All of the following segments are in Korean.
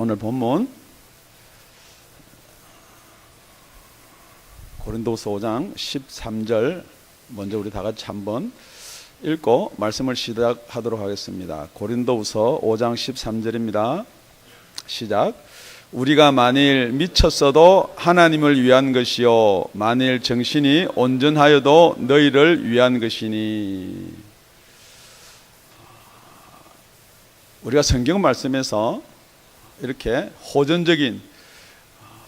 오늘 본문 고린도후서 5장 13절 먼저 우리 다 같이 한번 읽고 말씀을 시작하도록 하겠습니다. 고린도후서 5장 13절입니다. 시작. 우리가 만일 미쳤어도 하나님을 위한 것이요 만일 정신이 온전하여도 너희를 위한 것이니. 우리가 성경 말씀에서 이렇게 호전적인,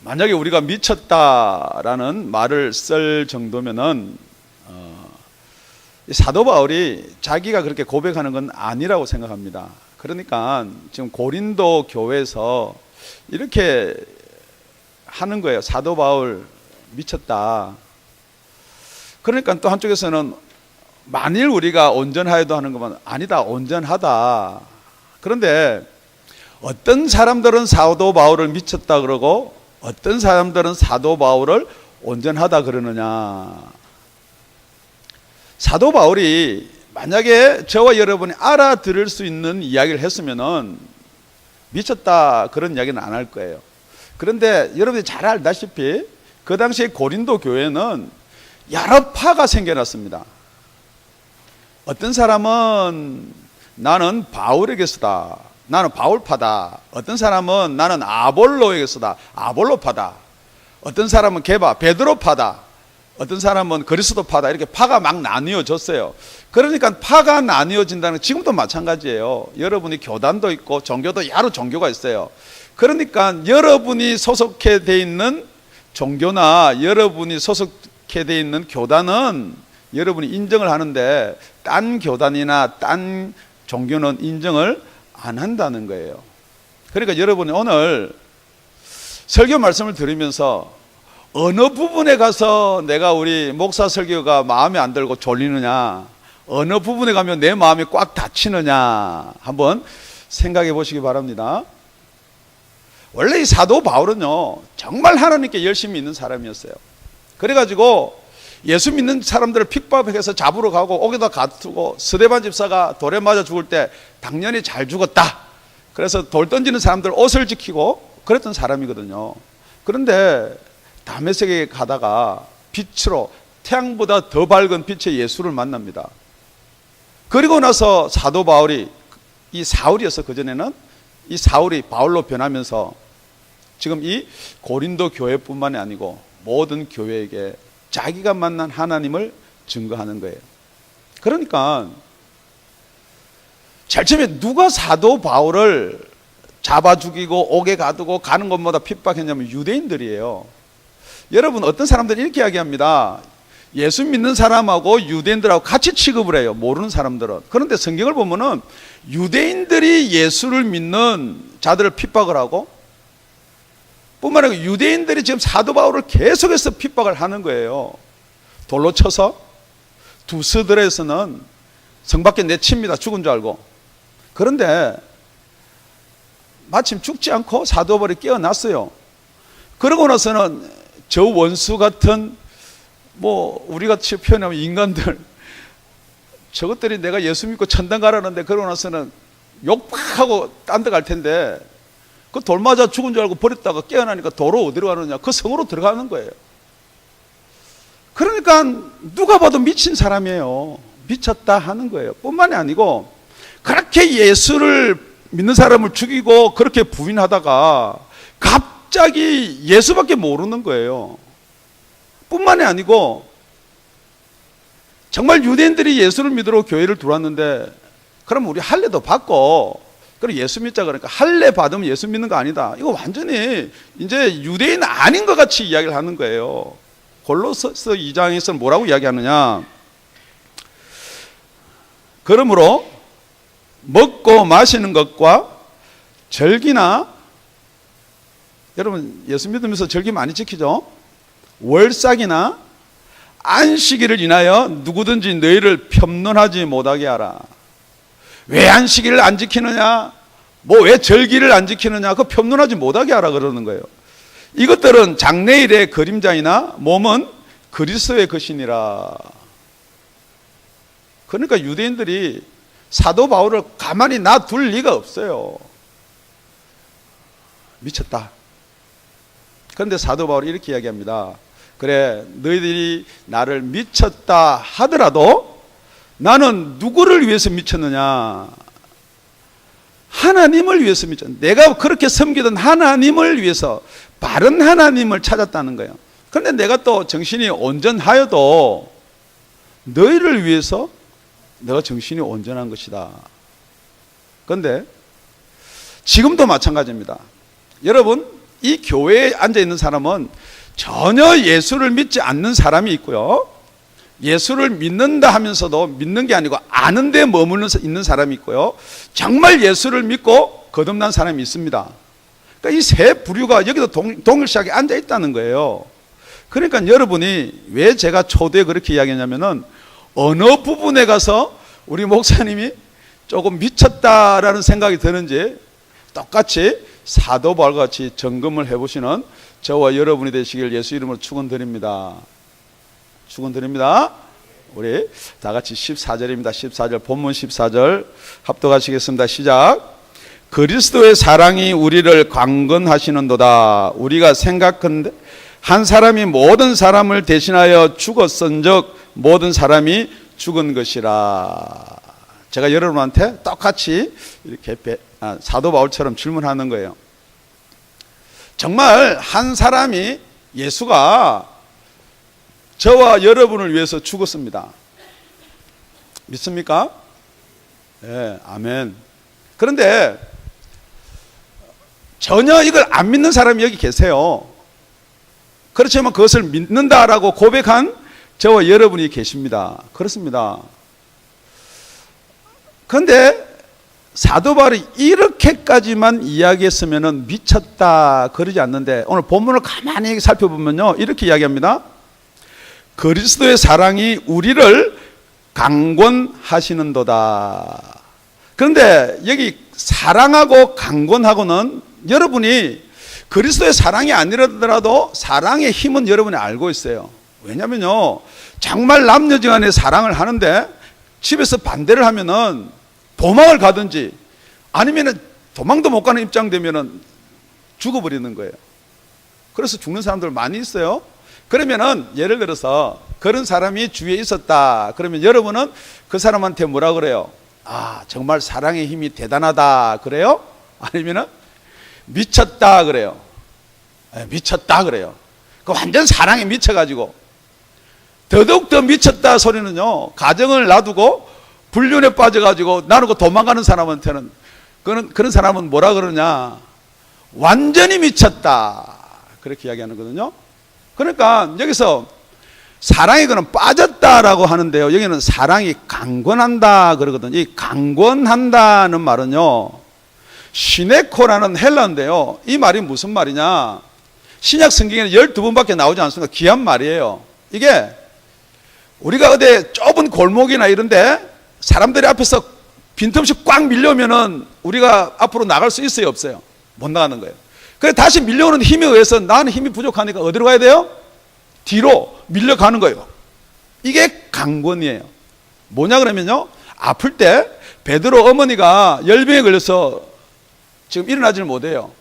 만약에 우리가 미쳤다라는 말을 쓸 정도면은 사도 바울이 자기가 그렇게 고백하는 건 아니라고 생각합니다. 그러니까 지금 고린도 교회에서 이렇게 하는 거예요. 사도 바울 미쳤다. 그러니까 또 한쪽에서는 만일 우리가 온전하여도 하는 것만 아니다, 온전하다. 그런데 어떤 사람들은 사도 바울을 미쳤다 그러고 어떤 사람들은 사도 바울을 온전하다 그러느냐. 사도 바울이 만약에 저와 여러분이 알아들을 수 있는 이야기를 했으면은 미쳤다 그런 이야기는 안 할 거예요. 그런데 여러분이 잘 알다시피 그 당시에 고린도 교회는 여러 파가 생겨났습니다. 어떤 사람은 나는 바울에게서다, 나는 바울파다. 어떤 사람은 나는 아볼로에게서다, 아볼로파다. 어떤 사람은 게바, 베드로파다. 어떤 사람은 그리스도파다. 이렇게 파가 막 나뉘어졌어요. 그러니까 파가 나뉘어진다는 건 지금도 마찬가지예요. 여러분이 교단도 있고 종교도 여러 종교가 있어요. 그러니까 여러분이 소속해 돼 있는 종교나 여러분이 소속해 돼 있는 교단은 여러분이 인정을 하는데 딴 교단이나 딴 종교는 인정을 안 한다는 거예요. 그러니까 여러분이 오늘 설교 말씀을 들으면서 어느 부분에 가서 내가 우리 목사 설교가 마음에 안 들고 졸리느냐, 어느 부분에 가면 내 마음이 꽉 닫히느냐 한번 생각해 보시기 바랍니다. 원래 이 사도 바울은요 정말 하나님께 열심히 있는 사람이었어요. 그래가지고 예수 믿는 사람들을 픽박해서 잡으러 가고 옥에다 가두고 스데반 집사가 돌에 맞아 죽을 때 당연히 잘 죽었다. 그래서 돌 던지는 사람들 옷을 지키고 그랬던 사람이거든요. 그런데 다메섹에 가다가 빛으로 태양보다 더 밝은 빛의 예수를 만납니다. 그리고 나서 사도 바울이, 이 사울이었어 그전에는, 이 사울이 바울로 변하면서 지금 이 고린도 교회뿐만이 아니고 모든 교회에게 자기가 만난 하나님을 증거하는 거예요. 그러니까 제일 처음에 누가 사도 바울을 잡아 죽이고 옥에 가두고 가는 것보다 핍박했냐면 유대인들이에요. 여러분, 어떤 사람들이 이렇게 이야기합니다. 예수 믿는 사람하고 유대인들하고 같이 취급을 해요, 모르는 사람들은. 그런데 성경을 보면은 유대인들이 예수를 믿는 자들을 핍박을 하고 뿐만 아니라 유대인들이 지금 사도 바울을 계속해서 핍박을 하는 거예요. 돌로 쳐서 두스들에서는 성 밖에 내칩니다, 죽은 줄 알고. 그런데 마침 죽지 않고 사도 바울이 깨어났어요. 그러고 나서는 저 원수 같은, 뭐 우리가 표현하면 인간들, 저것들이 내가 예수 믿고 천당 가라는데 그러고 나서는 욕하고 딴 데 갈 텐데 그 돌 맞아 죽은 줄 알고 버렸다가 깨어나니까 도로 어디로 가느냐, 그 성으로 들어가는 거예요. 그러니까 누가 봐도 미친 사람이에요. 미쳤다 하는 거예요. 뿐만이 아니고 그렇게 예수를 믿는 사람을 죽이고 그렇게 부인하다가 갑자기 예수밖에 모르는 거예요. 뿐만이 아니고 정말 유대인들이 예수를 믿으러 교회를 들어왔는데 그럼 우리 할례도 받고 그럼 예수 믿자 그러니까 할례 받으면 예수 믿는 거 아니다. 이거 완전히 이제 유대인 아닌 것 같이 이야기를 하는 거예요. 골로새서 2장에서는 뭐라고 이야기하느냐. 그러므로 먹고 마시는 것과 절기나, 여러분 예수 믿으면서 절기 많이 지키죠? 월삭이나 안식일을 인하여 누구든지 너희를 편론하지 못하게 하라. 왜 안식일을 안 지키느냐, 뭐 왜 절기를 안 지키느냐, 그거 편론하지 못하게 하라 그러는 거예요. 이것들은 장래일의 그림자이나 몸은 그리스도의 것이니라. 그러니까 유대인들이 사도 바울을 가만히 놔둘 리가 없어요. 미쳤다. 그런데 사도 바울이 이렇게 이야기합니다. 그래, 너희들이 나를 미쳤다 하더라도 나는 누구를 위해서 미쳤느냐? 하나님을 위해서 미쳤다. 내가 그렇게 섬기던 하나님을 위해서, 바른 하나님을 찾았다는 거예요. 그런데 내가 또 정신이 온전하여도 너희를 위해서 내가 정신이 온전한 것이다. 그런데 지금도 마찬가지입니다. 여러분, 이 교회에 앉아있는 사람은 전혀 예수를 믿지 않는 사람이 있고요, 예수를 믿는다 하면서도 믿는 게 아니고 아는 데 머무르는 있는 사람이 있고요, 정말 예수를 믿고 거듭난 사람이 있습니다. 그러니까 이 세 부류가 여기도 동일시하게 앉아있다는 거예요. 그러니까 여러분이 왜 제가 초대에 그렇게 이야기하냐면은 어느 부분에 가서 우리 목사님이 조금 미쳤다라는 생각이 드는지 똑같이 사도 바울과 같이 점검을 해보시는 저와 여러분이 되시길 예수 이름으로 축원드립니다. 축원드립니다. 우리 다 같이 14절입니다. 14절, 본문 14절 합독하시겠습니다. 시작. 그리스도의 사랑이 우리를 강건하시는도다. 우리가 생각한데 한 사람이 모든 사람을 대신하여 죽었은즉 모든 사람이 죽은 것이라. 제가 여러분한테 똑같이 이렇게 사도 바울처럼 질문하는 거예요. 정말 한 사람이, 예수가 저와 여러분을 위해서 죽었습니다. 믿습니까? 네, 아멘. 그런데 전혀 이걸 안 믿는 사람이 여기 계세요. 그렇지만 그것을 믿는다라고 고백한 저와 여러분이 계십니다. 그렇습니다. 그런데 사도 바울이 이렇게까지만 이야기했으면 미쳤다 그러지 않는데, 오늘 본문을 가만히 살펴보면요, 이렇게 이야기합니다. 그리스도의 사랑이 우리를 강권하시는도다. 그런데 여기 사랑하고 강권하고는, 여러분이 그리스도의 사랑이 아니라더라도 사랑의 힘은 여러분이 알고 있어요. 왜냐면요, 정말 남녀지간에 사랑을 하는데 집에서 반대를 하면은 도망을 가든지 아니면은 도망도 못 가는 입장 되면은 죽어버리는 거예요. 그래서 죽는 사람들 많이 있어요. 그러면은 예를 들어서 그런 사람이 주위에 있었다. 그러면 여러분은 그 사람한테 뭐라 그래요? 아, 정말 사랑의 힘이 대단하다 그래요? 아니면은 미쳤다 그래요? 네, 미쳤다 그래요. 그 완전 사랑에 미쳐가지고. 더더욱 더 미쳤다 소리는요, 가정을 놔두고 불륜에 빠져가지고 나누고 도망가는 사람한테는, 그런 사람은 뭐라 그러냐? 완전히 미쳤다. 그렇게 이야기하는 거거든요. 그러니까 여기서 사랑이 그는 빠졌다라고 하는데요, 여기는 사랑이 강권한다 그러거든요. 이 강권한다는 말은요, 시네코라는 헬라어인데요, 이 말이 무슨 말이냐? 신약 성경에는 12번밖에 나오지 않습니다. 귀한 말이에요. 이게 우리가 어디 좁은 골목이나 이런데 사람들이 앞에서 빈틈없이 꽉 밀려오면은 우리가 앞으로 나갈 수 있어요, 없어요? 못 나가는 거예요. 그래서 다시 밀려오는 힘에 의해서 나는 힘이 부족하니까 어디로 가야 돼요? 뒤로 밀려가는 거예요. 이게 강권이에요. 뭐냐 그러면요, 아플 때 베드로 어머니가 열병에 걸려서 지금 일어나지를 못해요.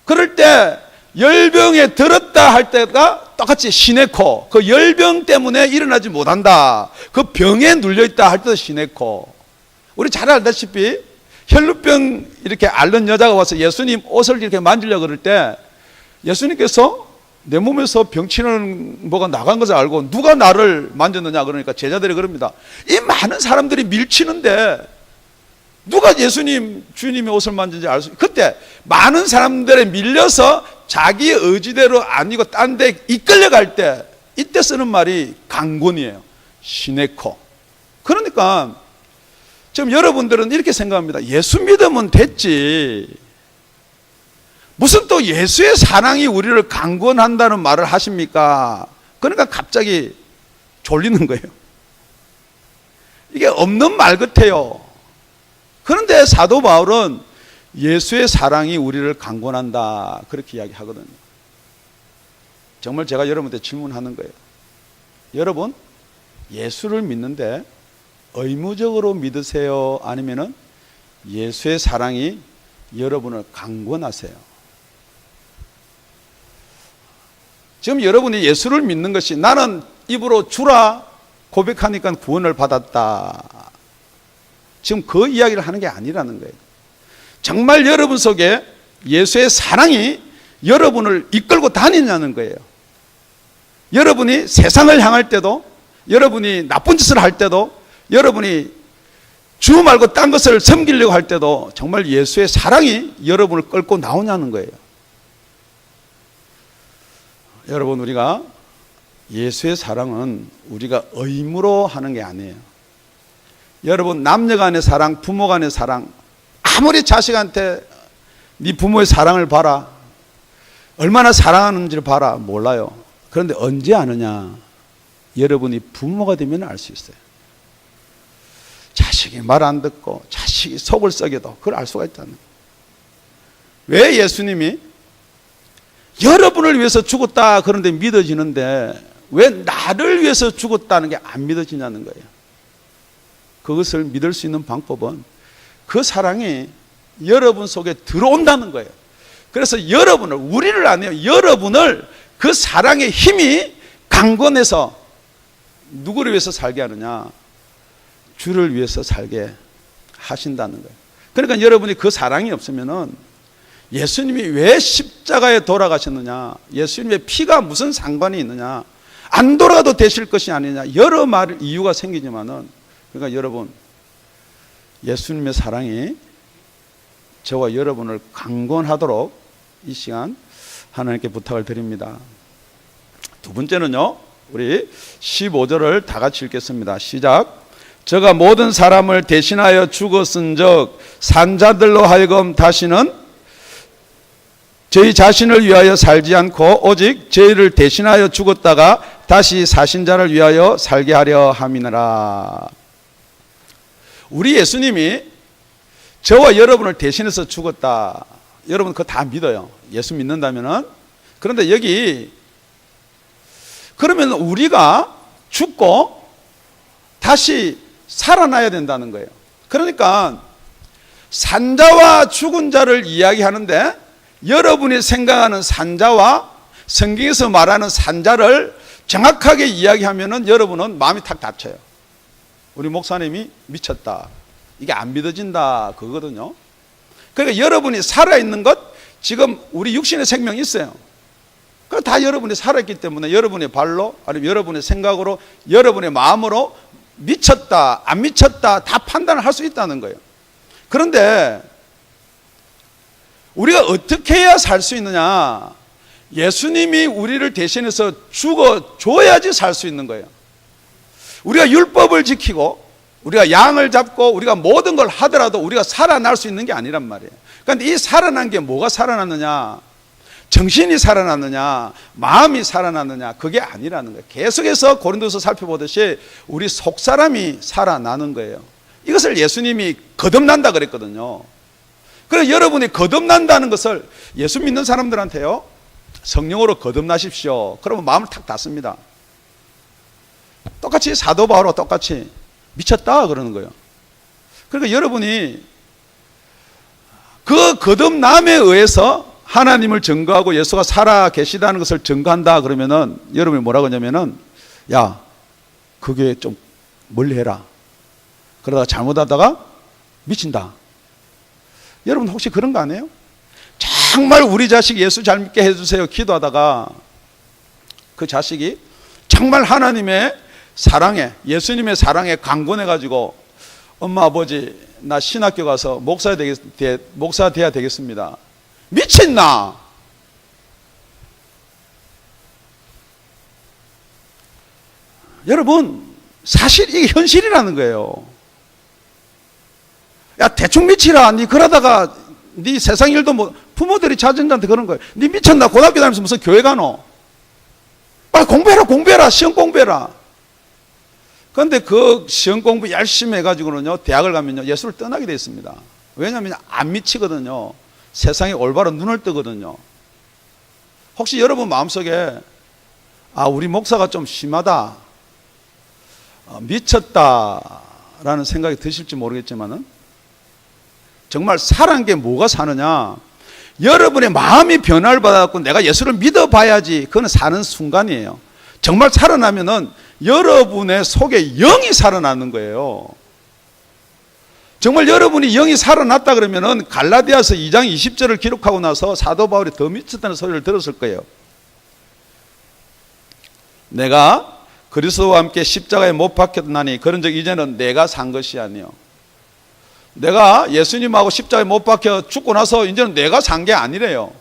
그럴 때 열병에 들었다 할 때가 똑같이 시네코, 그 열병 때문에 일어나지 못한다, 그 병에 눌려있다 할 때도 시네코. 우리 잘 알다시피 혈루병 이렇게 앓는 여자가 와서 예수님 옷을 이렇게 만지려고 그럴 때 예수님께서 내 몸에서 병치는 뭐가 나간 것을 알고 누가 나를 만졌느냐 그러니까 제자들이 그럽니다. 이 많은 사람들이 밀치는데 누가 예수님 주님의 옷을 만진지 알 수, 그때 많은 사람들에 밀려서 자기 의지대로 아니고 딴 데 이끌려갈 때, 이때 쓰는 말이 강권이에요. 시네코. 그러니까 지금 여러분들은 이렇게 생각합니다. 예수 믿으면 됐지, 무슨 또 예수의 사랑이 우리를 강권한다는 말을 하십니까? 그러니까 갑자기 졸리는 거예요. 이게 없는 말 같아요. 그런데 사도 바울은 예수의 사랑이 우리를 강권한다 그렇게 이야기하거든요. 정말 제가 여러분한테 질문하는 거예요. 여러분, 예수를 믿는데 의무적으로 믿으세요? 아니면은 예수의 사랑이 여러분을 강권하세요? 지금 여러분이 예수를 믿는 것이 나는 입으로 주라 고백하니까 구원을 받았다, 지금 그 이야기를 하는 게 아니라는 거예요. 정말 여러분 속에 예수의 사랑이 여러분을 이끌고 다니냐는 거예요. 여러분이 세상을 향할 때도, 여러분이 나쁜 짓을 할 때도, 여러분이 주 말고 딴 것을 섬기려고 할 때도 정말 예수의 사랑이 여러분을 끌고 나오냐는 거예요. 여러분, 우리가 예수의 사랑은 우리가 의무로 하는 게 아니에요. 여러분, 남녀 간의 사랑, 부모 간의 사랑, 아무리 자식한테 네 부모의 사랑을 봐라, 얼마나 사랑하는지를 봐라, 몰라요. 그런데 언제 아느냐? 여러분이 부모가 되면 알 수 있어요. 자식이 말 안 듣고 자식이 속을 썩여도 그걸 알 수가 있다는 거예요. 왜 예수님이 여러분을 위해서 죽었다 그런데 믿어지는데 왜 나를 위해서 죽었다는 게 안 믿어지냐는 거예요. 그것을 믿을 수 있는 방법은 그 사랑이 여러분 속에 들어온다는 거예요. 그래서 여러분을, 우리를 아니에요, 여러분을 그 사랑의 힘이 강건해서 누구를 위해서 살게 하느냐? 주를 위해서 살게 하신다는 거예요. 그러니까 여러분이 그 사랑이 없으면은 예수님이 왜 십자가에 돌아가셨느냐, 예수님의 피가 무슨 상관이 있느냐, 안 돌아가도 되실 것이 아니냐, 여러 말 이유가 생기지만은, 그러니까 여러분, 예수님의 사랑이 저와 여러분을 강건하도록 이 시간 하나님께 부탁을 드립니다. 두 번째는요, 우리 15절을 다 같이 읽겠습니다. 시작. 저가 모든 사람을 대신하여 죽었은즉 산자들로 하여금 다시는 저희 자신을 위하여 살지 않고 오직 저희를 대신하여 죽었다가 다시 사신 자를 위하여 살게 하려 함이니라. 우리 예수님이 저와 여러분을 대신해서 죽었다. 여러분 그거 다 믿어요. 예수 믿는다면은. 그런데 여기 그러면 우리가 죽고 다시 살아나야 된다는 거예요. 그러니까 산자와 죽은 자를 이야기하는데 여러분이 생각하는 산자와 성경에서 말하는 산자를 정확하게 이야기하면은 여러분은 마음이 탁 닫혀요. 우리 목사님이 미쳤다, 이게 안 믿어진다, 그거거든요. 그러니까 여러분이 살아있는 것, 지금 우리 육신의 생명이 있어요. 그 다 여러분이 살아있기 때문에 여러분의 발로, 아니면 여러분의 생각으로, 여러분의 마음으로 미쳤다, 안 미쳤다 다 판단을 할 수 있다는 거예요. 그런데 우리가 어떻게 해야 살 수 있느냐? 예수님이 우리를 대신해서 죽어줘야지 살 수 있는 거예요. 우리가 율법을 지키고 우리가 양을 잡고 우리가 모든 걸 하더라도 우리가 살아날 수 있는 게 아니란 말이에요. 그런데 이 살아난 게 뭐가 살아났느냐? 정신이 살아났느냐, 마음이 살아났느냐, 그게 아니라는 거예요. 계속해서 고린도서 살펴보듯이 우리 속사람이 살아나는 거예요. 이것을 예수님이 거듭난다 그랬거든요. 그래서 여러분이 거듭난다는 것을 예수 믿는 사람들한테요, 성령으로 거듭나십시오. 그러면 마음을 탁 닫습니다. 똑같이 사도 바울과 똑같이 미쳤다 그러는 거예요. 그러니까 여러분이 그 거듭남에 의해서 하나님을 증거하고 예수가 살아 계시다는 것을 증거한다 그러면은 여러분이 뭐라고 하냐면은, 야, 그게 좀 멀리 해라. 그러다가 잘못하다가 미친다. 여러분 혹시 그런 거 아니에요? 정말 우리 자식 예수 잘 믿게 해주세요 기도하다가 그 자식이 정말 하나님의 사랑에, 예수님의 사랑에 강건해가지고 엄마 아버지 나 신학교 가서 목사 돼야 되겠습니다. 미쳤나? 여러분 사실 이게 현실이라는 거예요. 야 대충 미치라. 니 그러다가 니 세상 일도 뭐, 부모들이 자전자한테 그런 거예요. 니 미쳤나? 고등학교 다니면서 무슨 교회 가노? 빨리 공부해라. 시험 공부해라. 그런데 그 시험 공부 열심히 해가지고는요, 대학을 가면요 예수를 떠나게 돼 있습니다. 왜냐하면 안 미치거든요. 세상에 올바로 눈을 뜨거든요. 혹시 여러분 마음속에 우리 목사가 좀 심하다, 미쳤다라는 생각이 드실지 모르겠지만은 정말 살아난 게 뭐가 사느냐? 여러분의 마음이 변화를 받아갖고 내가 예수를 믿어봐야지, 그건 사는 순간이에요. 정말 살아나면은 여러분의 속에 영이 살아나는 거예요. 정말 여러분이 영이 살아났다 그러면은 갈라디아서 2장 20절을 기록하고 나서 사도 바울이 더 미쳤다는 소리를 들었을 거예요. 내가 그리스도와 함께 십자가에 못 박혔나니 그런 적 이제는 내가 산 것이 아니요. 내가 예수님하고 십자가에 못 박혀 죽고 나서 이제는 내가 산 게 아니래요.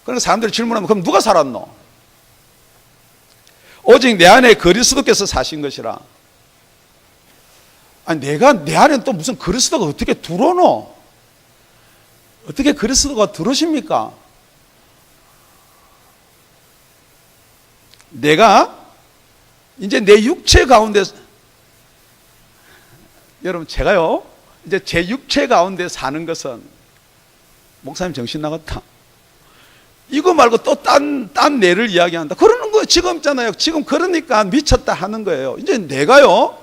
그러니까 사람들이 질문하면 그럼 누가 살았노? 오직 내 안에 그리스도께서 사신 것이라. 아니 내가 내 안에 또 무슨 그리스도가 어떻게 들어오노? 어떻게 그리스도가 들어오십니까? 내가 이제 내 육체 가운데, 여러분 제가요 이제 제 육체 가운데 사는 것은, 목사님 정신 나갔다, 이거 말고 또 딴 내를 이야기한다 그러는 거예요. 지금 있잖아요. 지금 그러니까 미쳤다 하는 거예요. 이제 내가요,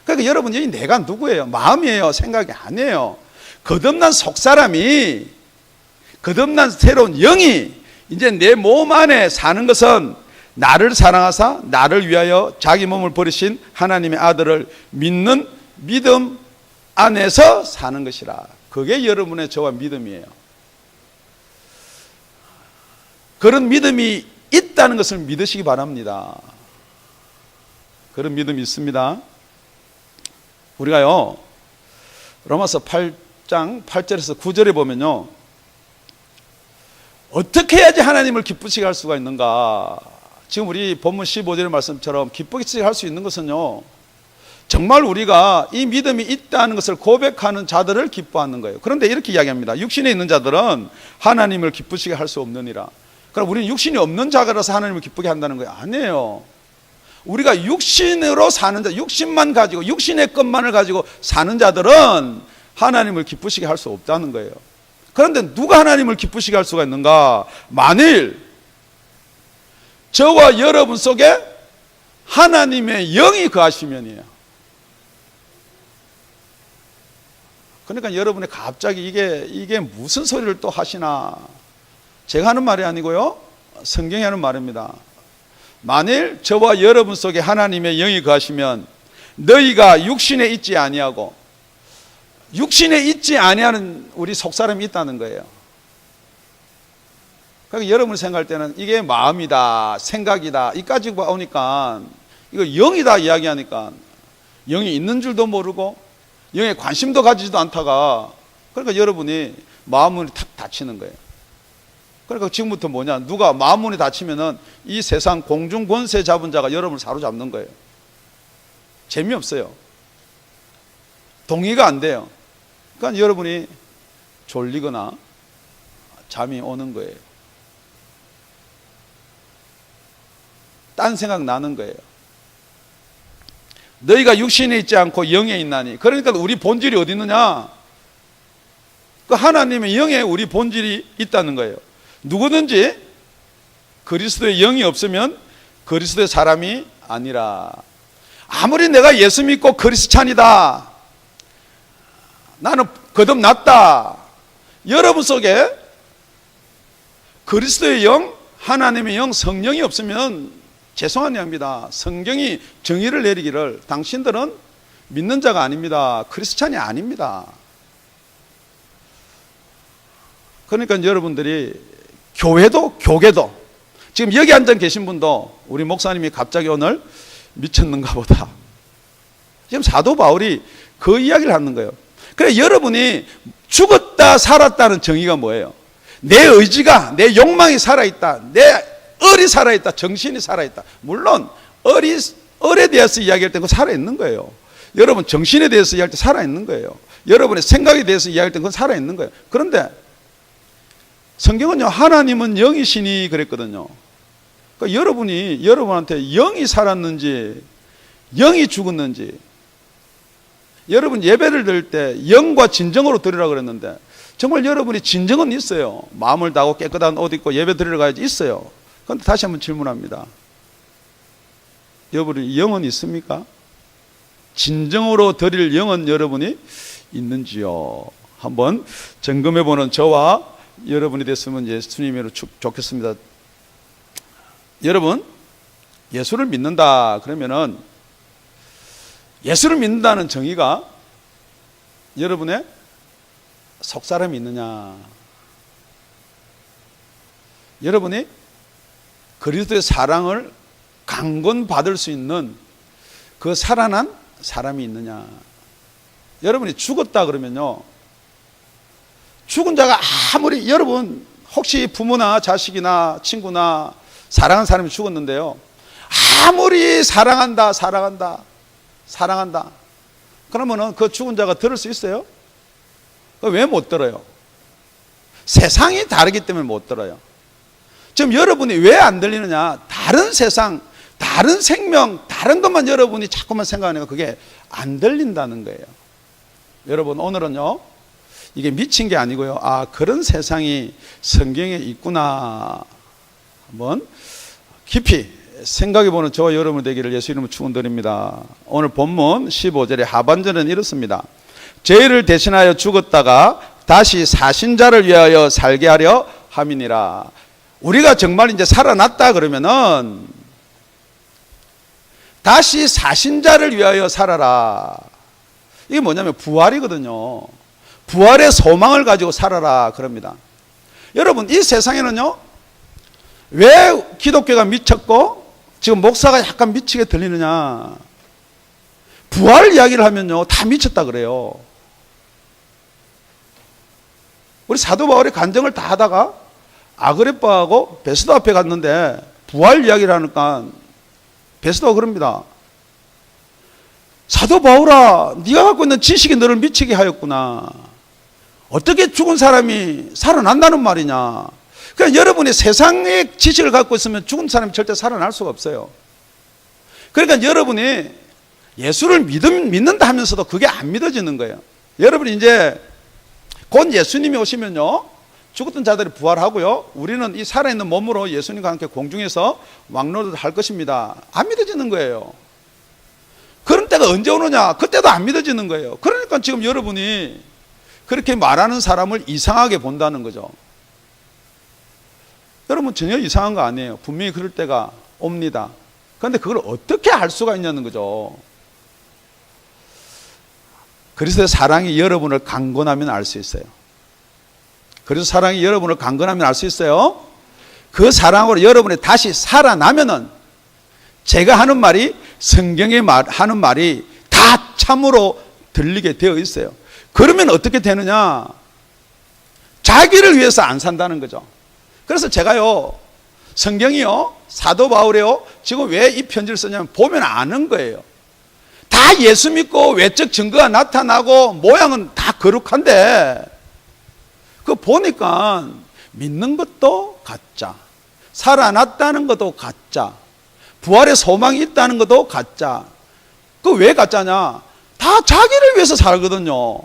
그러니까 여러분 이 내가 누구예요? 마음이에요. 생각이 아니에요. 거듭난 속사람이, 거듭난 새로운 영이 이제 내 몸 안에 사는 것은 나를 사랑하사 나를 위하여 자기 몸을 버리신 하나님의 아들을 믿는 믿음 안에서 사는 것이라. 그게 여러분의 저와 믿음이에요. 그런 믿음이 있다는 것을 믿으시기 바랍니다. 그런 믿음이 있습니다. 우리가요 로마서 8장 8절에서 9절에 보면요, 어떻게 해야지 하나님을 기쁘시게 할 수가 있는가. 지금 우리 본문 15절의 말씀처럼 기쁘게 할 수 있는 것은요, 정말 우리가 이 믿음이 있다는 것을 고백하는 자들을 기뻐하는 거예요. 그런데 이렇게 이야기합니다. 육신에 있는 자들은 하나님을 기쁘시게 할 수 없느니라. 그럼 우리는 육신이 없는 자라서 하나님을 기쁘게 한다는 거예요? 아니에요. 우리가 육신으로 사는 자, 육신만 가지고 육신의 것만을 가지고 사는 자들은 하나님을 기쁘시게 할 수 없다는 거예요. 그런데 누가 하나님을 기쁘시게 할 수가 있는가? 만일 저와 여러분 속에 하나님의 영이 거하시면이에요. 그러니까 여러분이 갑자기 이게 무슨 소리를 또 하시나, 제가 하는 말이 아니고요, 성경이 하는 말입니다. 만일 저와 여러분 속에 하나님의 영이 거하시면 너희가 육신에 있지 아니하고, 육신에 있지 아니하는 우리 속사람이 있다는 거예요. 그러니까 여러분이 생각할 때는 이게 마음이다, 생각이다, 이까지 오니까 이거 영이다 이야기하니까 영이 있는 줄도 모르고 영에 관심도 가지지도 않다가, 그러니까 여러분이 마음문이 탁 닫히는 거예요. 그러니까 지금부터 뭐냐, 누가 마음문이 닫히면은 이 세상 공중 권세 잡은 자가 여러분을 사로잡는 거예요. 재미없어요. 동의가 안 돼요. 그러니까 여러분이 졸리거나 잠이 오는 거예요. 딴 생각 나는 거예요. 너희가 육신에 있지 않고 영에 있나니. 그러니까 우리 본질이 어디 있느냐? 그 하나님의 영에 우리 본질이 있다는 거예요. 누구든지 그리스도의 영이 없으면 그리스도의 사람이 아니라. 아무리 내가 예수 믿고 그리스찬이다, 나는 거듭났다, 여러분 속에 그리스도의 영, 하나님의 영, 성령이 없으면 죄송한 이야기입니다. 성경이 정의를 내리기를 당신들은 믿는 자가 아닙니다, 크리스찬이 아닙니다. 그러니까 여러분들이 교회도 교계도, 지금 여기 앉아 계신 분도 우리 목사님이 갑자기 오늘 미쳤는가 보다, 지금 사도 바울이 그 이야기를 하는 거예요. 그래, 여러분이 죽었다 살았다는 정의가 뭐예요? 내 의지가, 내 욕망이 살아있다, 내 을이 살아있다, 정신이 살아있다. 물론 을에 대해서 이야기할 때 그거 살아있는 거예요. 여러분 정신에 대해서 이야기할 때 살아있는 거예요. 여러분의 생각에 대해서 이야기할 때 그건 살아있는 거예요. 그런데 성경은요, 하나님은 영이시니 그랬거든요. 그러니까 여러분이 여러분한테 영이 살았는지 영이 죽었는지, 여러분 예배를 드릴 때 영과 진정으로 드리라고 그랬는데 정말 여러분이 진정은 있어요. 마음을 다하고 깨끗한 옷 입고 예배 드리러 가야지 있어요. 그런데 다시 한번 질문합니다. 여러분이 영은 있습니까? 진정으로 드릴 영은 여러분이 있는지요? 한번 점검해 보는 저와 여러분이 됐으면 예수님으로 좋겠습니다. 여러분, 예수를 믿는다 그러면은 예수를 믿는다는 정의가 여러분의 속사람이 있느냐, 여러분이 그리스도의 사랑을 강권받을 수 있는 그 살아난 사람이 있느냐. 여러분이 죽었다 그러면요, 죽은 자가 아무리, 여러분 혹시 부모나 자식이나 친구나 사랑하는 사람이 죽었는데요, 아무리 사랑한다 그러면은 그 죽은 자가 들을 수 있어요? 왜 못 들어요? 세상이 다르기 때문에 못 들어요. 지금 여러분이 왜 안 들리느냐? 다른 세상, 다른 생명, 다른 것만 여러분이 자꾸만 생각하니까 그게 안 들린다는 거예요. 여러분, 오늘은요, 이게 미친 게 아니고요, 아, 그런 세상이 성경에 있구나, 한번 깊이 생각해보는 저와 여러분 되기를 예수 이름으로 축원드립니다. 오늘 본문 15절의 하반절은 이렇습니다. 죄를 대신하여 죽었다가 다시 사신 자를 위하여 살게 하려 함이니라. 우리가 정말 이제 살아났다 그러면은 다시 사신 자를 위하여 살아라. 이게 뭐냐면 부활이거든요. 부활의 소망을 가지고 살아라 그럽니다. 여러분, 이 세상에는요, 왜 기독교가 미쳤고 지금 목사가 약간 미치게 들리느냐? 부활 이야기를 하면요, 다 미쳤다 그래요. 우리 사도 바울이 간증을 다 하다가 아그리빠하고 베스도 앞에 갔는데 부활 이야기를 하니까 베스도가 그럽니다. 사도 바울아, 네가 갖고 있는 지식이 너를 미치게 하였구나. 어떻게 죽은 사람이 살아난다는 말이냐? 그러니까 여러분이 세상의 지식을 갖고 있으면 죽은 사람이 절대 살아날 수가 없어요. 그러니까 여러분이 예수를 믿는다 하면서도 그게 안 믿어지는 거예요. 여러분이 이제 곧 예수님이 오시면요, 죽었던 자들이 부활하고요, 우리는 이 살아있는 몸으로 예수님과 함께 공중에서 왕노릇을 할 것입니다. 안 믿어지는 거예요. 그런 때가 언제 오느냐? 그때도 안 믿어지는 거예요. 그러니까 지금 여러분이 그렇게 말하는 사람을 이상하게 본다는 거죠. 여러분, 전혀 이상한 거 아니에요. 분명히 그럴 때가 옵니다. 그런데 그걸 어떻게 알 수가 있냐는 거죠. 그리스도의 사랑이 여러분을 강권하면 알 수 있어요. 그래서 사랑이 여러분을 강권하면 알 수 있어요. 그 사랑으로 여러분이 다시 살아나면은 제가 하는 말이, 성경에 하는 말이 다 참으로 들리게 되어 있어요. 그러면 어떻게 되느냐? 자기를 위해서 안 산다는 거죠. 그래서 제가요, 성경이요, 사도 바울이요, 지금 왜 이 편지를 쓰냐면 보면 아는 거예요. 다 예수 믿고 외적 증거가 나타나고 모양은 다 거룩한데 그 보니까 믿는 것도 가짜, 살아났다는 것도 가짜, 부활의 소망이 있다는 것도 가짜. 그 왜 가짜냐? 다 자기를 위해서 살거든요.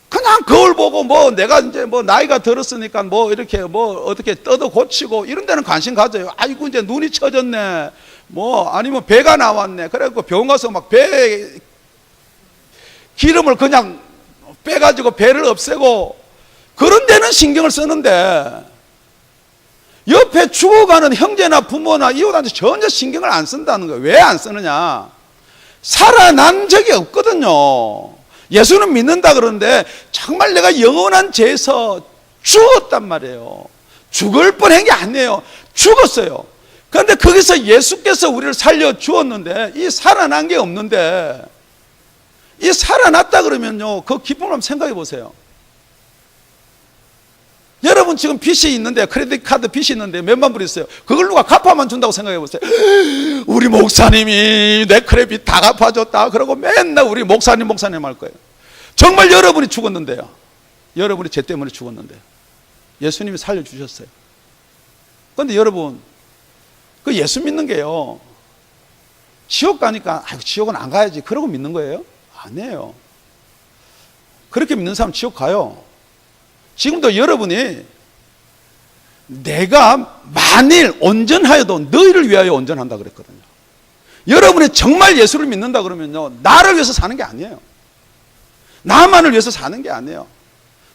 그냥 거울 보고 뭐 내가 이제 뭐 나이가 들었으니까 뭐 이렇게 뭐 어떻게 떠도 고치고 이런 데는 관심 가져요. 아이고 이제 눈이 처졌네, 뭐 아니면 배가 나왔네, 그래갖고 병원 가서 막 배 기름을 그냥 빼가지고 배를 없애고 그런 데는 신경을 쓰는데 옆에 죽어가는 형제나 부모나 이웃한테 전혀 신경을 안 쓴다는 거예요. 왜 안 쓰느냐? 살아난 적이 없거든요. 예수는 믿는다 그러는데 정말 내가 영원한 죄에서 죽었단 말이에요. 죽을 뻔한 게 아니에요. 죽었어요. 그런데 거기서 예수께서 우리를 살려주었는데 이 살아난 게 없는데, 이 살아났다 그러면요, 그 기쁨을 한번 생각해 보세요. 여러분 지금 빚이 있는데, 크레딧 카드 빚이 있는데 몇만 불 있어요. 그걸 누가 갚아만 준다고 생각해 보세요. 우리 목사님이 내 크레딧 다 갚아줬다 그러고 맨날 우리 목사님 할 거예요. 정말 여러분이 죽었는데요, 여러분이 죄 때문에 죽었는데 예수님이 살려주셨어요. 그런데 여러분, 그 예수 믿는 게요, 지옥 가니까 아이고 지옥은 안 가야지 그러고 믿는 거예요? 아니에요. 그렇게 믿는 사람 지옥 가요. 지금도 여러분이 내가 만일 온전하여도 너희를 위하여 온전한다 그랬거든요. 여러분이 정말 예수를 믿는다 그러면요, 나를 위해서 사는 게 아니에요. 나만을 위해서 사는 게 아니에요.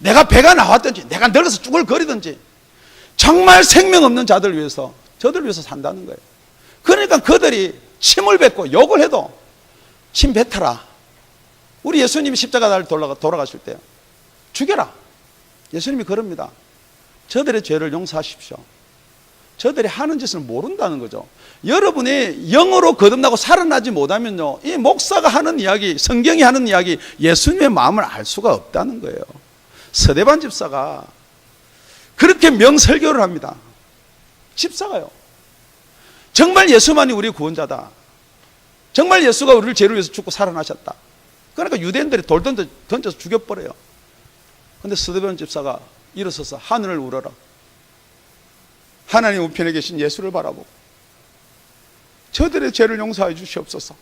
내가 배가 나왔든지 내가 늙어서 쭈글거리든지 정말 생명 없는 자들 위해서, 저들 위해서 산다는 거예요. 그러니까 그들이 침을 뱉고 욕을 해도 침 뱉어라. 우리 예수님이 십자가를 돌아가실 때 죽여라. 예수님이 그럽니다. 저들의 죄를 용서하십시오. 저들이 하는 짓을 모른다는 거죠. 여러분이 영으로 거듭나고 살아나지 못하면요, 이 목사가 하는 이야기, 성경이 하는 이야기, 예수님의 마음을 알 수가 없다는 거예요. 서대반 집사가 그렇게 명설교를 합니다. 집사가요. 정말 예수만이 우리 구원자다. 정말 예수가 우리를 죄를 위해서 죽고 살아나셨다. 그러니까 유대인들이 돌 던져서 죽여버려요. 그런데 서대반 집사가 일어서서 하늘을 우러러 하나님 우편에 계신 예수를 바라보고 저들의 죄를 용서해 주시옵소서.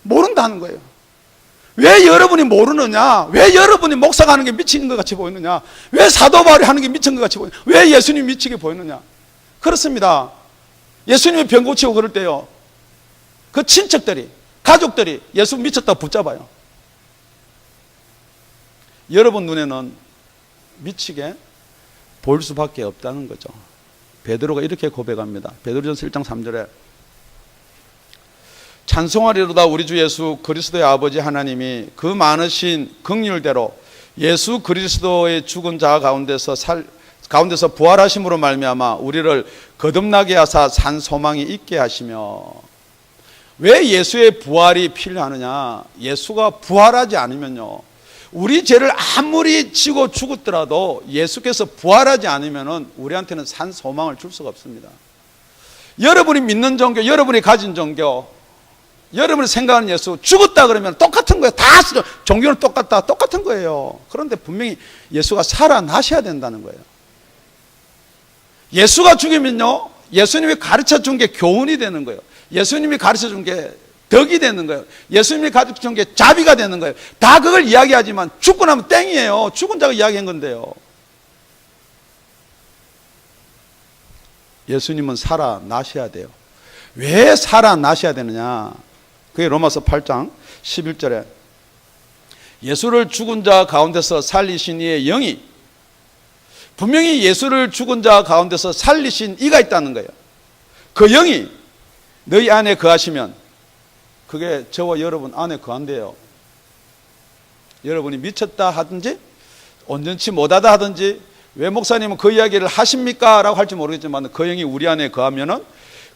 모른다는 거예요. 왜 여러분이 모르느냐? 왜 여러분이 목사가 하는 게 미친 것 같이 보이느냐? 왜 사도 바울이 하는 게 미친 것 같이 보이느냐? 왜 예수님이 미치게 보이느냐? 그렇습니다. 예수님이 병 고치고 그럴 때요, 그 친척들이, 가족들이 예수 미쳤다고 붙잡아요. 여러분 눈에는 미치게 보일 수밖에 없다는 거죠. 베드로가 이렇게 고백합니다. 베드로전서 1장 3절에 찬송하리로다 우리 주 예수 그리스도의 아버지 하나님이 그 많으신 긍휼대로 예수 그리스도의 죽은 자 가운데서 부활하심으로 말미암아 우리를 거듭나게 하사 산 소망이 있게 하시며. 왜 예수의 부활이 필요하느냐? 예수가 부활하지 않으면요, 우리 죄를 아무리 지고 죽었더라도 예수께서 부활하지 않으면 우리한테는 산 소망을 줄 수가 없습니다. 여러분이 믿는 종교, 여러분이 가진 종교, 여러분이 생각하는 예수, 죽었다 그러면 똑같은 거예요. 다 종교는 똑같은 거예요. 그런데 분명히 예수가 살아나셔야 된다는 거예요. 예수가 죽으면요, 예수님이 가르쳐 준 게 교훈이 되는 거예요. 예수님이 가르쳐 준 게 덕이 되는 거예요. 예수님이 가르쳐 준 게 자비가 되는 거예요. 다 그걸 이야기하지만 죽고 나면 땡이에요. 죽은 자가 이야기한 건데요. 예수님은 살아나셔야 돼요. 왜 살아나셔야 되느냐? 그게 로마서 8장 11절에 예수를 죽은 자 가운데서 살리신 이의 영이, 분명히 예수를 죽은 자 가운데서 살리신 이가 있다는 거예요. 그 영이 너희 안에 거하시면, 그게 저와 여러분 안에 거한대요. 여러분이 미쳤다 하든지 온전치 못하다 하든지, 왜 목사님은 그 이야기를 하십니까? 라고 할지 모르겠지만 그 영이 우리 안에 거하면은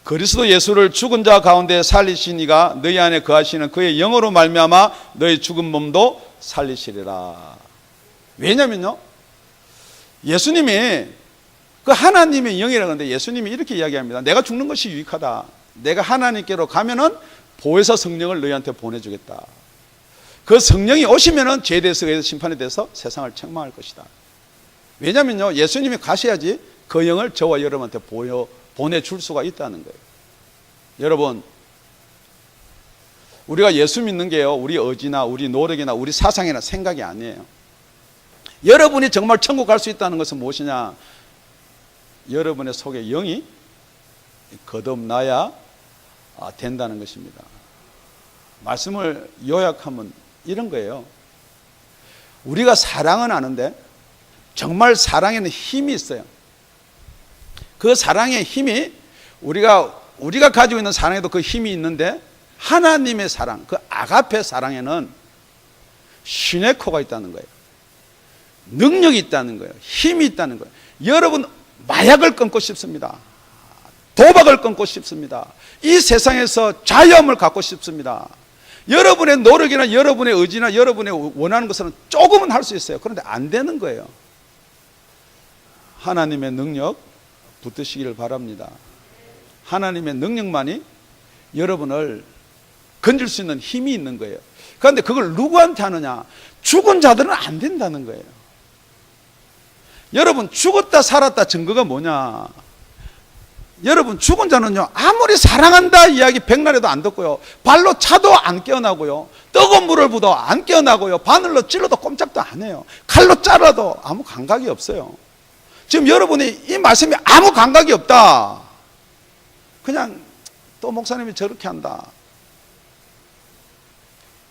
그리스도 예수를 죽은 자 가운데 살리신 이가 너희 안에 거하시는 그의 영으로 말미암아 너희 죽은 몸도 살리시리라. 왜냐면요, 예수님이 그 하나님의 영이라고 하는데 예수님이 이렇게 이야기합니다. 내가 죽는 것이 유익하다. 내가 하나님께로 가면은 보혜사 성령을 너희한테 보내주겠다. 그 성령이 오시면은 죄에 대해서 심판에 대해서 세상을 책망할 것이다. 왜냐면요, 예수님이 가셔야지 그 영을 저와 여러분한테 보내줄 수가 있다는 거예요. 여러분, 우리가 예수 믿는 게요, 우리 의지나 우리 노력이나 우리 사상이나 생각이 아니에요. 여러분이 정말 천국 갈 수 있다는 것은 무엇이냐? 여러분의 속에 영이 거듭나야 된다는 것입니다. 말씀을 요약하면 이런 거예요. 우리가 사랑은 아는데 정말 사랑에는 힘이 있어요. 그 사랑의 힘이 우리가 가지고 있는 사랑에도 그 힘이 있는데, 하나님의 사랑, 그 아가페 사랑에는 시네코가 있다는 거예요. 능력이 있다는 거예요. 힘이 있다는 거예요. 여러분, 마약을 끊고 싶습니다. 도박을 끊고 싶습니다. 이 세상에서 자유함을 갖고 싶습니다. 여러분의 노력이나 여러분의 의지나 여러분의 원하는 것은 조금은 할 수 있어요. 그런데 안 되는 거예요. 하나님의 능력 붙드시기를 바랍니다. 하나님의 능력만이 여러분을 건질 수 있는 힘이 있는 거예요. 그런데 그걸 누구한테 하느냐? 죽은 자들은 안 된다는 거예요. 여러분, 죽었다 살았다 증거가 뭐냐? 여러분, 죽은 자는요, 아무리 사랑한다 이야기 백날에도 안 듣고요, 발로 차도 안 깨어나고요, 뜨거운 물을 부어도 안 깨어나고요, 바늘로 찔러도 꼼짝도 안 해요. 칼로 잘라도 아무 감각이 없어요. 지금 여러분이 이 말씀이 아무 감각이 없다, 그냥 또 목사님이 저렇게 한다.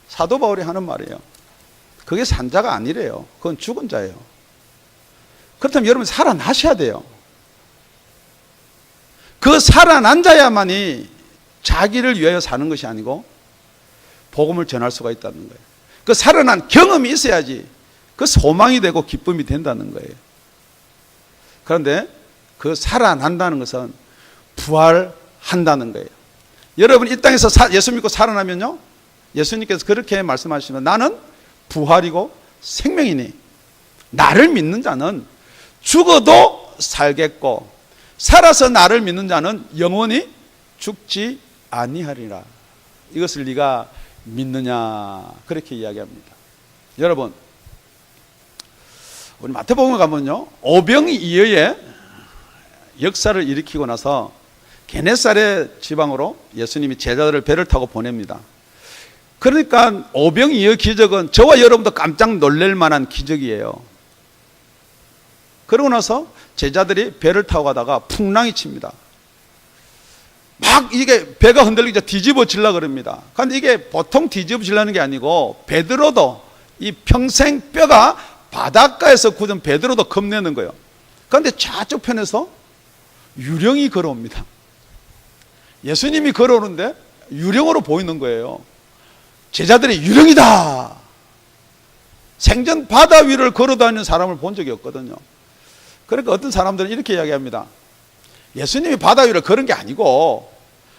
사도 바울이 하는 말이에요. 그게 산 자가 아니래요. 그건 죽은 자예요. 그렇다면 여러분 살아나셔야 돼요. 그 살아난 자야만이 자기를 위하여 사는 것이 아니고 복음을 전할 수가 있다는 거예요. 그 살아난 경험이 있어야지 그 소망이 되고 기쁨이 된다는 거예요. 그런데 그 살아난다는 것은 부활한다는 거예요. 여러분 이 땅에서 예수 믿고 살아나면요, 예수님께서 그렇게 말씀하시면 나는 부활이고 생명이니 나를 믿는 자는 죽어도 살겠고 살아서 나를 믿는 자는 영원히 죽지 아니하리라. 이것을 네가 믿느냐, 그렇게 이야기합니다. 여러분 우리 마태복음에 가면요, 오병이어의 역사를 일으키고 나서 게네사렛 지방으로 예수님이 제자들을 배를 타고 보냅니다. 그러니까 오병이어 기적은 저와 여러분도 깜짝 놀랄 만한 기적이에요. 그러고 나서 제자들이 배를 타고 가다가 풍랑이 칩니다. 막 이게 배가 흔들리자 뒤집어질라 그럽니다. 그런데 이게 보통 뒤집어질라는 게 아니고 베드로도 이 평생 뼈가 바닷가에서 굳은 베드로도 겁내는 거예요. 그런데 좌측 편에서 유령이 걸어옵니다. 예수님이 걸어오는데 유령으로 보이는 거예요. 제자들이 유령이다. 생전 바다 위를 걸어다니는 사람을 본 적이 없거든요. 그러니까 어떤 사람들은 이렇게 이야기합니다. 예수님이 바다 위를 걸은 게 아니고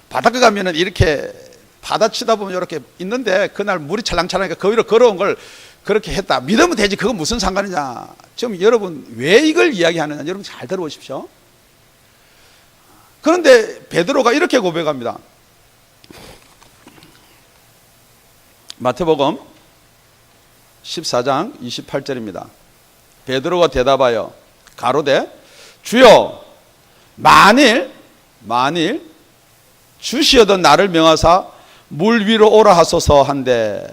바닷가 가면은 이렇게 바다 치다 보면 이렇게 있는데 그날 물이 찰랑찰랑하니까 그 위로 걸어온 걸 그렇게 했다. 믿으면 되지. 그건 무슨 상관이냐. 지금 여러분 왜 이걸 이야기하느냐. 여러분 잘 들어보십시오. 그런데 베드로가 이렇게 고백합니다. 마태복음 14장 28절입니다. 베드로가 대답하여 가로되 주여 만일 주시어던 나를 명하사 물 위로 오라 하소서 한데,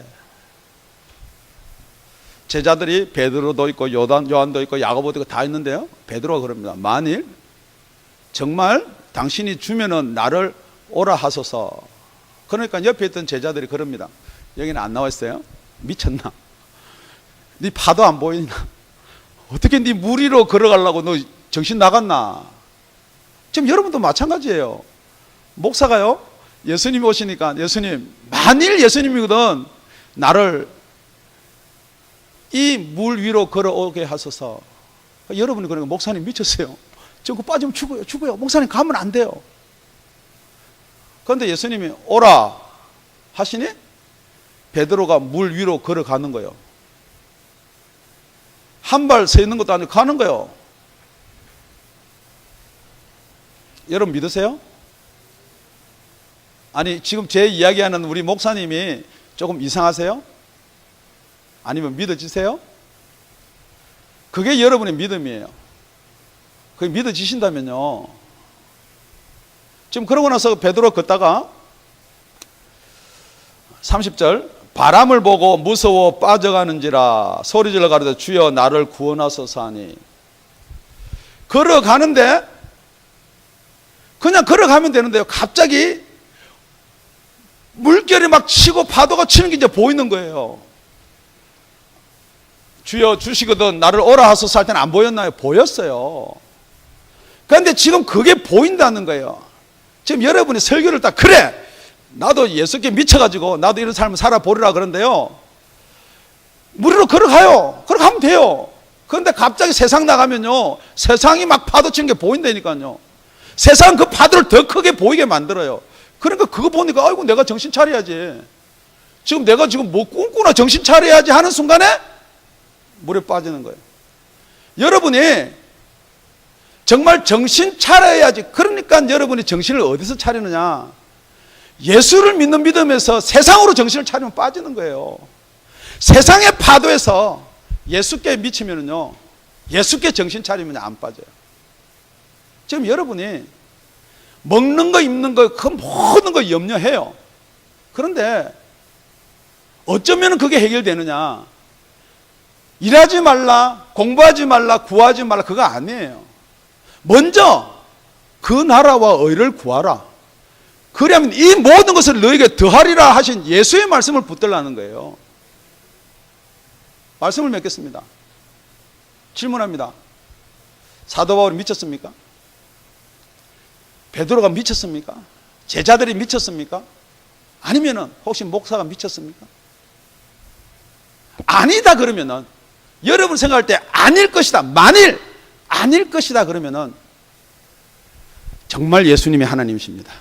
제자들이 베드로도 있고 요한도 있고 야고보도 있고 다 있는데요, 베드로가 그럽니다. 만일 정말 당신이 주면은 나를 오라 하소서. 그러니까 옆에 있던 제자들이 그럽니다. 여기는 안 나와 있어요. 미쳤나? 네 파도 안 보이나? 어떻게 네 물 위로 걸어가려고 너 정신 나갔나? 지금 여러분도 마찬가지예요. 목사가요, 예수님이 오시니까 예수님, 만일 예수님이거든 나를 이 물 위로 걸어오게 하소서. 여러분이 그러니까 목사님 미쳤어요. 저거 빠지면 죽어요. 목사님 가면 안 돼요. 그런데 예수님이 오라 하시니 베드로가 물 위로 걸어가는 거예요. 한 발 서 있는 것도 아니고 가는 거예요. 여러분 믿으세요? 아니 지금 제 이야기하는 우리 목사님이 조금 이상하세요? 아니면 믿어지세요? 그게 여러분의 믿음이에요. 그게 믿어지신다면요, 지금 그러고 나서 베드로 걷다가 30절 바람을 보고 무서워 빠져가는지라 소리질러 가로되 주여 나를 구원하소서 하니. 걸어가는데 그냥 걸어가면 되는데요, 갑자기 물결이 막 치고 파도가 치는 게 이제 보이는 거예요. 주여 주시거든 나를 오라 하소서 할 때는 안 보였나요? 보였어요. 그런데 지금 그게 보인다는 거예요. 지금 여러분이 설교를 딱 그래 나도 예수께 미쳐가지고 나도 이런 삶을 살아보리라 그런데요, 무리로 걸어가요. 걸어가면 돼요. 그런데 갑자기 세상 나가면요, 세상이 막 파도 치는 게 보인다니까요. 세상 그 파도를 더 크게 보이게 만들어요. 그러니까 그거 보니까 아이고 내가 정신 차려야지. 지금 내가 지금 뭐 꿈꾸나 정신 차려야지 하는 순간에 물에 빠지는 거예요. 여러분이 정말 정신 차려야지. 그러니까 여러분이 정신을 어디서 차리느냐? 예수를 믿는 믿음에서 세상으로 정신을 차리면 빠지는 거예요. 세상의 파도에서 예수께 미치면요, 예수께 정신 차리면 안 빠져요. 지금 여러분이 먹는 거 입는 거 그 모든 거 염려해요. 그런데 어쩌면 그게 해결되느냐? 일하지 말라, 공부하지 말라, 구하지 말라, 그거 아니에요. 먼저 그 나라와 의를 구하라. 그러면 이 모든 것을 너에게 더하리라 하신 예수의 말씀을 붙들라는 거예요. 말씀을 맺겠습니다. 질문합니다. 사도 바울이 미쳤습니까? 베드로가 미쳤습니까? 제자들이 미쳤습니까? 아니면은 혹시 목사가 미쳤습니까? 아니다 그러면은 여러분 생각할 때 아닐 것이다. 만일 아닐 것이다 그러면은 정말 예수님이 하나님이십니다.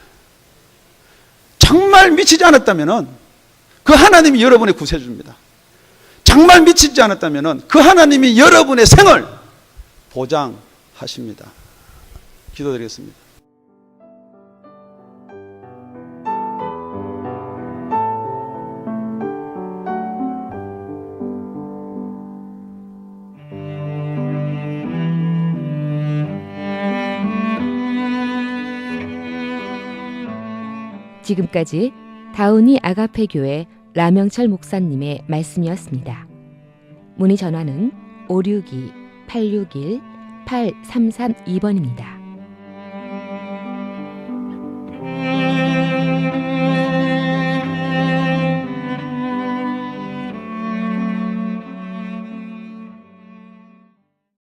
정말 미치지 않았다면은 그 하나님이 여러분의 구세주입니다. 정말 미치지 않았다면은 그 하나님이 여러분의 생을 보장하십니다. 기도드리겠습니다. 지금까지 다운이 아가페 교회 라명철 목사님의 말씀이었습니다. 문의 전화는 562-861-8332번입니다.